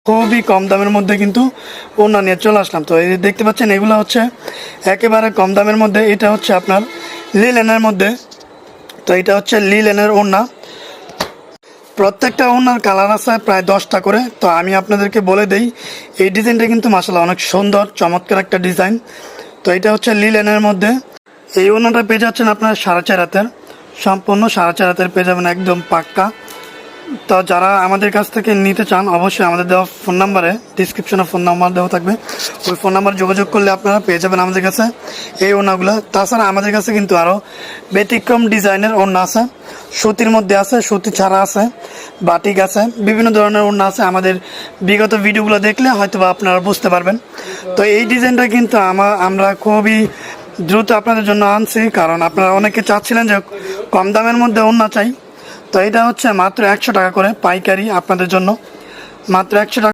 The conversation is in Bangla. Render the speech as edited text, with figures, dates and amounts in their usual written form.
খুবই কম দামের মধ্যে কিন্তু ওড়না নিয়ে চলে আসলাম। তো এই দেখতে পাচ্ছেন এগুলো হচ্ছে একেবারে কম দামের মধ্যে। এটা হচ্ছে আপনার লিলেনের মধ্যে। তো এটা হচ্ছে লিলেনের ওড়না। প্রত্যেকটা ওড়নার কালার আছে প্রায় 10টা করে। তো আমি আপনাদেরকে বলে দেই, এই ডিজাইনটা কিন্তু মাশাআল্লাহ অনেক সুন্দর চমৎকার একটা ডিজাইন। তো এটা হচ্ছে লিলেনের মধ্যে। এই ওড়নাটা পেয়ে যাচ্ছেন আপনার 4.5 হাতের, সম্পূর্ণ 4.5 হাতের পেয়ে যাবেন, একদম পাক্কা। তো যারা আমাদের কাছ থেকে নিতে চান অবশ্যই আমাদের দেওয়া ফোন নাম্বারে, ডিসক্রিপশনে ফোন নাম্বার দেওয়া থাকবে, ওই ফোন নাম্বার যোগাযোগ করলে আপনারা পেয়ে যাবেন আমাদের কাছে এই ওড়নাগুলো। তাছাড়া আমাদের কাছে কিন্তু আরও ব্যতিক্রম ডিজাইনের ওড়না আছে, সুতির মধ্যে আছে, সুতি ছাড়া আছে, বাটিক আছে, বিভিন্ন ধরনের ওড়না আছে। আমাদের বিগত ভিডিওগুলো দেখলে হয়তো বা আপনারা বুঝতে পারবেন। তো এই ডিজাইনটা কিন্তু আমরা খুবই দ্রুত আপনাদের জন্য আনছি, কারণ আপনারা অনেকে চাচ্ছিলেন যে কম দামের মধ্যে ওড়না চাই। তো এটা হচ্ছে মাত্র 100 টাকা করে পাইকারি আপনাদের জন্য, মাত্র 100 টাকা।